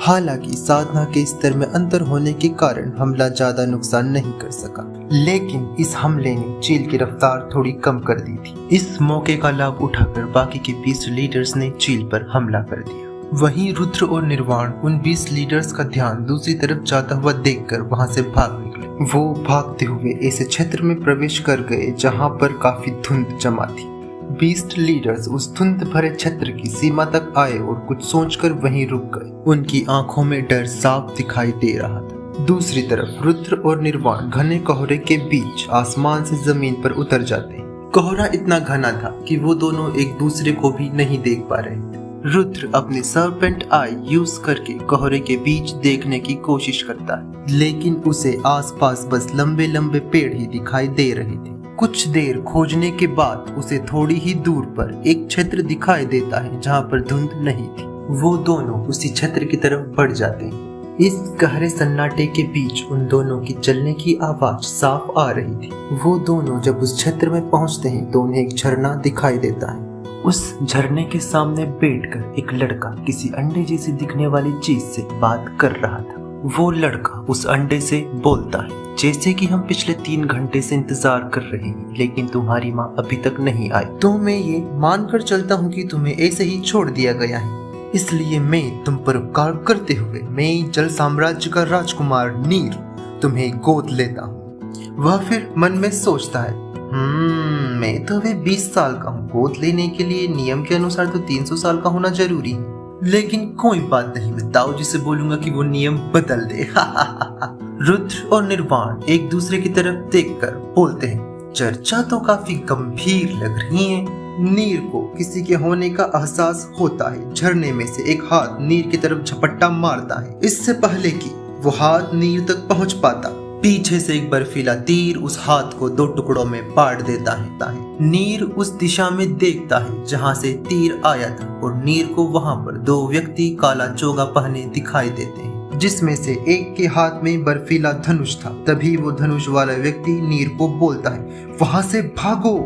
हालांकि साधना के स्तर में अंतर होने के कारण हमला ज्यादा नुकसान नहीं कर सका, लेकिन इस हमले ने चील की रफ्तार थोड़ी कम कर दी थी। इस मौके का लाभ उठाकर बाकी के 20 लीडर्स ने चील पर हमला कर दिया। वहीं रुद्र और निर्वाण उन 20 लीडर्स का ध्यान दूसरी तरफ जाता हुआ देखकर वहां से भाग निकले। वो भागते हुए ऐसे क्षेत्र में प्रवेश कर गए जहां पर काफी धुंध जमा थी। 20 लीडर्स उस धुंध भरे क्षेत्र की सीमा तक आए और कुछ सोचकर वहीं रुक गए। उनकी आंखों में डर साफ दिखाई दे रहा था। दूसरी तरफ रुद्र और निर्वाण घने कोहरे के बीच आसमान से जमीन पर उतर जाते हैं। कोहरा इतना घना था कि वो दोनों एक दूसरे को भी नहीं देख पा रहे थे। रुद्र अपने सर्पेंट आई यूज करके कोहरे के बीच देखने की कोशिश करता है, लेकिन उसे आसपास बस लंबे लंबे पेड़ ही दिखाई दे रहे थे। कुछ देर खोजने के बाद उसे थोड़ी ही दूर पर एक क्षेत्र दिखाई देता है जहाँ पर धुंध नहीं थी। वो दोनों उसी क्षेत्र की तरफ बढ़ जाते हैं। इस गहरे सन्नाटे के बीच उन दोनों की चलने की आवाज साफ आ रही थी। वो दोनों जब उस क्षेत्र में पहुंचते हैं तो उन्हें एक झरना दिखाई देता है। उस झरने के सामने बैठकर एक लड़का किसी अंडे जैसी दिखने वाली चीज से बात कर रहा था। वो लड़का उस अंडे से बोलता है, जैसे कि हम पिछले 3 घंटे से इंतजार कर रहे हैं, लेकिन तुम्हारी माँ अभी तक नहीं आई। तो मैं ये मानकर चलता हूँ कि तुम्हें ऐसे ही छोड़ दिया गया है, इसलिए मैं तुम पर उपकार करते हुए मैं जल साम्राज्य का राजकुमार नीर तुम्हें गोद लेता हूँ। वह फिर मन में सोचता है, मैं तो अभी 20 साल का हूँ, गोद लेने के लिए नियम के अनुसार तो 300 साल का होना जरूरी है। लेकिन कोई बात नहीं, मैं ताऊ जी से बोलूंगा कि वो नियम बदल दे। रुद्र और निर्वाण एक दूसरे की तरफ देखकर बोलते हैं, चर्चा तो काफी गंभीर लग रही है। नीर को किसी के होने का एहसास होता है। झरने में से एक हाथ नीर की तरफ झपट्टा मारता है। इससे पहले कि वो हाथ नीर तक पहुंच पाता, पीछे से एक बर्फीला तीर उस हाथ को 2 टुकड़ों में बांट देता है। नीर उस दिशा में देखता है जहां से तीर आया था और नीर को वहां पर 2 व्यक्ति काला चोगा पहने दिखाई देते हैं, जिसमें से एक के हाथ में बर्फीला धनुष था। तभी वो धनुष वाला व्यक्ति नीर को बोलता है, वहां से भागो।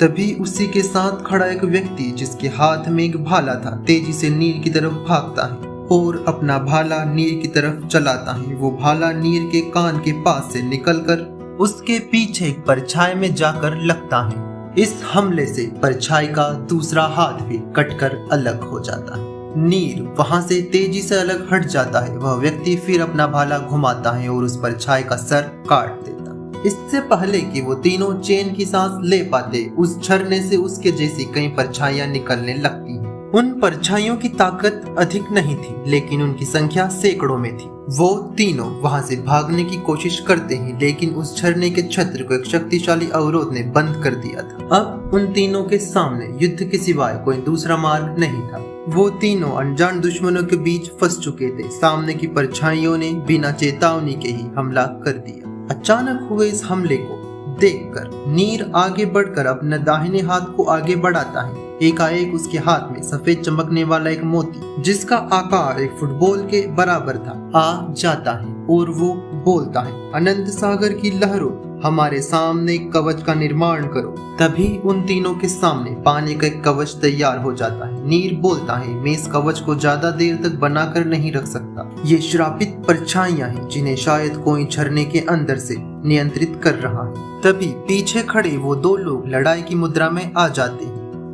तभी उसी के साथ खड़ा एक व्यक्ति जिसके हाथ में एक भाला था तेजी से नीर की तरफ भागता है और अपना भाला नीर की तरफ चलाता है। वो भाला नीर के कान के पास से निकलकर उसके पीछे एक परछाई में जाकर लगता है। इस हमले से परछाई का दूसरा हाथ भी कटकर अलग हो जाता है। नीर वहां से तेजी से अलग हट जाता है। वह व्यक्ति फिर अपना भाला घुमाता है और उस परछाई का सर काट देता है। इससे पहले कि वो तीनों चैन की सांस ले पाते, उस झरने से उसके जैसी कई परछाइयां निकलने लगती हैं। उन परछाइयों की ताकत अधिक नहीं थी, लेकिन उनकी संख्या सैकड़ों में थी। वो तीनों वहां से भागने की कोशिश करते हैं, लेकिन उस झरने के छत्र को एक शक्तिशाली अवरोध ने बंद कर दिया था। अब उन तीनों के सामने युद्ध के सिवाय कोई दूसरा मार्ग नहीं था। वो तीनों अनजान दुश्मनों के बीच फंस चुके थे। सामने की परछाइयों ने बिना चेतावनी के ही हमला कर दिया। अचानक हुए इस हमले को देखकर नीर आगे बढ़कर अपने दाहिने हाथ को आगे बढ़ाता है। एकाएक उसके हाथ में सफेद चमकने वाला एक मोती, जिसका आकार एक फुटबॉल के बराबर था, आ जाता है और वो बोलता है, अनंत सागर की लहरों, हमारे सामने कवच का निर्माण करो। तभी उन तीनों के सामने पानी का एक कवच तैयार हो जाता है। नीर बोलता है, मैं इस कवच को ज्यादा देर तक बनाकर नहीं रख सकता। ये श्रापित परछाइयां हैं जिन्हें शायद कोई झरने के अंदर से नियंत्रित कर रहा है। तभी पीछे खड़े वो 2 लोग लड़ाई की मुद्रा में आ जाते हैं,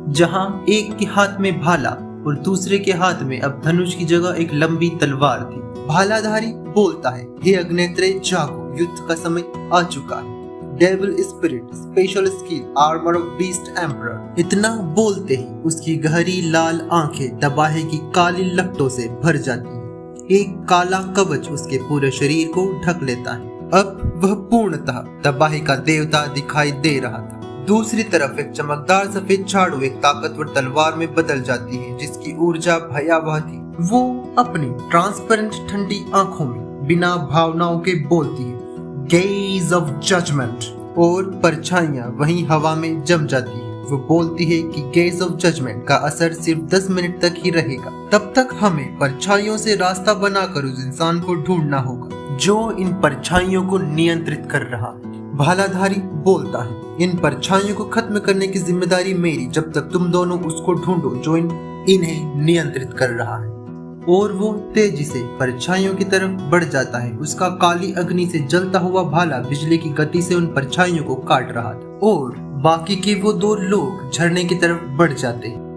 जहां एक के हाथ में भाला और दूसरे के हाथ में अब धनुष की जगह एक लंबी तलवार थी। भालाधारी बोलता है, हे अग्नेत्रे जागो, युद्ध का समय आ चुका है। Devil spirit, special skill, armour of beast emperor. इतना बोलते ही उसकी गहरी लाल आंखें तबाही की काली लपटों से भर जाती हैं। एक काला कवच उसके पूरे शरीर को ढक लेता है। अब वह पूर्णतः तबाही का देवता दिखाई दे रहा था। दूसरी तरफ एक चमकदार सफेद झाड़ू एक ताकतवर तलवार में बदल जाती है, जिसकी ऊर्जा भयावह थी। वो अपनी ट्रांसपेरेंट ठंडी आंखों में बिना भावनाओं के बोलती है, गेज ऑफ जजमेंट, और परछाइयां वहीं हवा में जम जाती है। वो बोलती है कि गेज ऑफ जजमेंट का असर सिर्फ 10 मिनट तक ही रहेगा। तब तक हमें परछाइयों से रास्ता बनाकर उस इंसान को ढूंढना होगा जो इन परछाइयों को नियंत्रित कर रहा है। भालाधारी बोलता है, इन परछाइयों को खत्म करने की जिम्मेदारी मेरी, जब तक तुम दोनों उसको ढूंढो जो इन्हें नियंत्रित कर रहा है। और वो तेजी से परछाइयों की तरफ बढ़ जाता है। उसका काली अग्नि से जलता हुआ भाला बिजली की गति से उन परछाइयों को काट रहा था और बाकी के वो दो लोग झरने की तरफ बढ़ जाते हैं।